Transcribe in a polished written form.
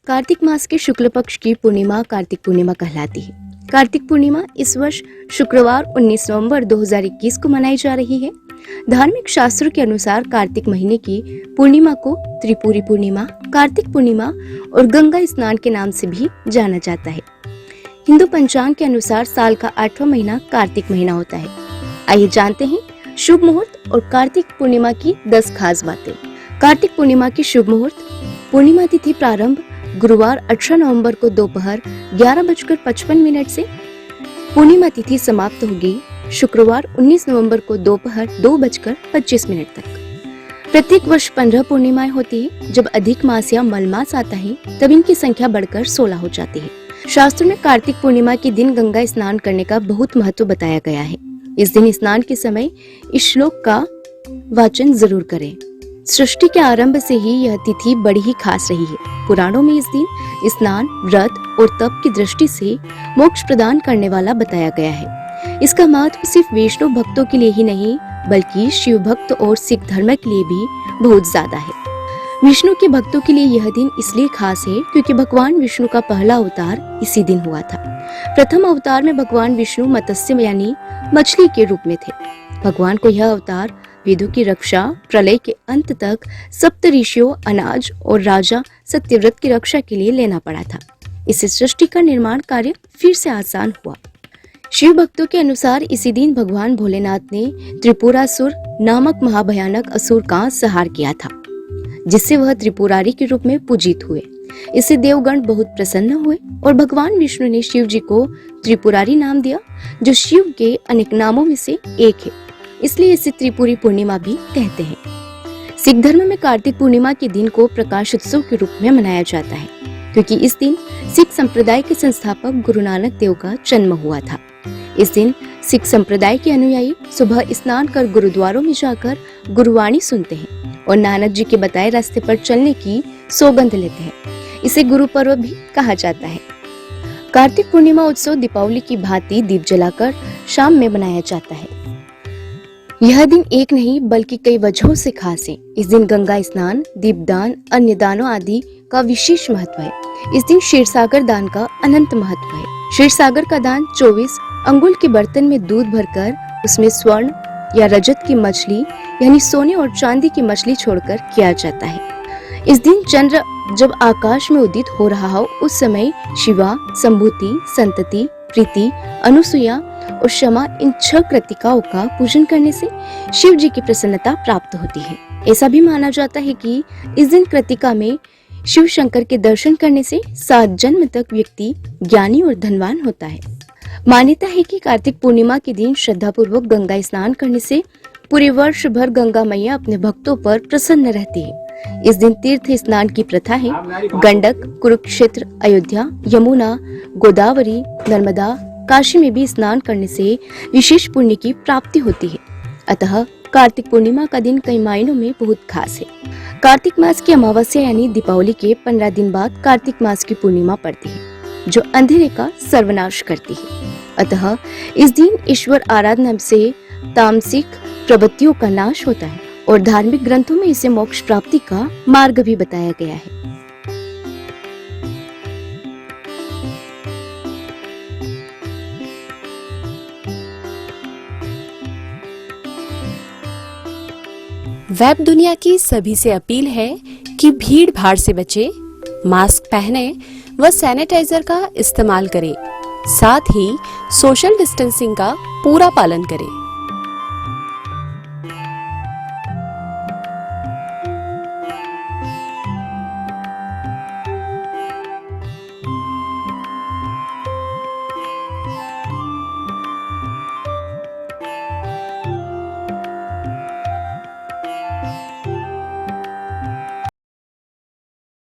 कार्तिक मास के शुक्ल पक्ष की पूर्णिमा कार्तिक पूर्णिमा कहलाती है। कार्तिक पूर्णिमा इस वर्ष शुक्रवार 19 नवंबर 2021 को मनाई जा रही है। धार्मिक शास्त्रों के अनुसार कार्तिक महीने की पूर्णिमा को त्रिपुरी पूर्णिमा, कार्तिक पूर्णिमा और गंगा स्नान के नाम से भी जाना जाता है। हिंदू पंचांग के अनुसार साल का 8वां महीना कार्तिक महीना होता है। आइए जानते हैं शुभ मुहूर्त और कार्तिक पूर्णिमा की 10 खास बातें। कार्तिक पूर्णिमा की शुभ मुहूर्त। पूर्णिमा तिथि प्रारंभ गुरुवार 18 नवंबर को दोपहर 11:55 से। पूर्णिमा तिथि समाप्त होगी शुक्रवार 19 नवंबर को दोपहर 2:25 तक। प्रत्येक वर्ष 15 पूर्णिमाएं होती है। जब अधिक मास या मलमास आता है तब इनकी संख्या बढ़कर 16 हो जाती है। शास्त्रों में कार्तिक पूर्णिमा के दिन गंगा स्नान करने का बहुत महत्व बताया गया है। इस दिन स्नान के समय इस श्लोक का वाचन जरूर करें। सृष्टि के आरंभ से ही यह तिथि बड़ी ही खास रही है। पुराणों में इस दिन स्नान, व्रत और तप की दृष्टि से मोक्ष प्रदान करने वाला बताया गया है। इसका महत्व सिर्फ वैष्णव भक्तों के लिए ही नहीं बल्कि शिव भक्त और सिख धर्म के लिए भी बहुत ज्यादा है। विष्णु के भक्तों के लिए यह दिन इसलिए खास है क्योंकि भगवान विष्णु का पहला अवतार इसी दिन हुआ था। प्रथम अवतार में भगवान विष्णु मत्स्य यानी मछली के रूप में थे। भगवान को यह अवतार वेदों की रक्षा, प्रलय के अंत तक सप्त ऋषियों, अनाज और राजा सत्यव्रत की रक्षा के लिए लेना पड़ा था। इससे सृष्टि का निर्माण कार्य फिर से आसान हुआ। शिव भक्तों के अनुसार इसी दिन भगवान भोलेनाथ ने त्रिपुरासुर नामक महाभयानक असुर का संहार किया था, जिससे वह त्रिपुरारी के रूप में पूजित हुए। इससे देवगण बहुत प्रसन्न हुए और भगवान विष्णु ने शिव जी को त्रिपुरारी नाम दिया, जो शिव के अनेक नामों में से एक है। इसलिए इसे त्रिपुरी पूर्णिमा भी कहते हैं। सिख धर्म में कार्तिक पूर्णिमा के दिन को प्रकाश उत्सव के रूप में मनाया जाता है, क्योंकि इस दिन सिख संप्रदाय के संस्थापक गुरु नानक देव का जन्म हुआ था। इस दिन सिख संप्रदाय के अनुयायी सुबह स्नान कर गुरुद्वारों में जाकर गुरुवाणी सुनते हैं और नानक जी के बताए रास्ते पर चलने की सौगंध लेते हैं। इसे गुरु पर्व भी कहा जाता है। कार्तिक पूर्णिमा उत्सव दीपावली की भांति दीप जलाकर शाम में मनाया जाता है। यह दिन एक नहीं बल्कि कई वजहों से खास है। इस दिन गंगा स्नान, दीपदान, अन्य दानों आदि का विशेष महत्व है। इस दिन क्षीरसागर दान का अनंत महत्व है। क्षीरसागर का दान 24 अंगुल के बर्तन में दूध भरकर उसमें स्वर्ण या रजत की मछली यानी सोने और चांदी की मछली छोड़कर किया जाता है। इस दिन चंद्र जब आकाश में उदित हो रहा हो उस समय शिवा, संभूति, संतति, प्रीति, अनुसुया और क्षमा इन 6 कृतिकाओं का पूजन करने से शिव जी की प्रसन्नता प्राप्त होती है। ऐसा भी माना जाता है कि इस दिन कृतिका में शिव शंकर के दर्शन करने से 7 जन्म तक व्यक्ति ज्ञानी और धनवान होता है। मान्यता है कि कार्तिक पूर्णिमा के दिन श्रद्धा पूर्वक गंगा स्नान करने से पूरे वर्ष भर गंगा मैया अपने भक्तों पर प्रसन्न रहती है। इस दिन तीर्थ स्नान की प्रथा है। गंडक, कुरुक्षेत्र, अयोध्या, यमुना, गोदावरी, नर्मदा, काशी में भी स्नान करने से विशेष पुण्य की प्राप्ति होती है। अतः कार्तिक पूर्णिमा का दिन कई मायनों में बहुत खास है। कार्तिक मास की अमावस्या यानी दीपावली के 15 दिन बाद कार्तिक मास की पूर्णिमा पड़ती है, जो अंधेरे का सर्वनाश करती है। अतः इस दिन ईश्वर आराधना से तामसिक प्रवृत्तियों का नाश होता है और धार्मिक ग्रंथों में इसे मोक्ष प्राप्ति का मार्ग भी बताया गया है। वेब दुनिया की सभी से अपील है कि भीड़ भाड़ से बचे, मास्क पहने व सैनिटाइजर का इस्तेमाल करें। साथ ही सोशल डिस्टेंसिंग का पूरा पालन करें।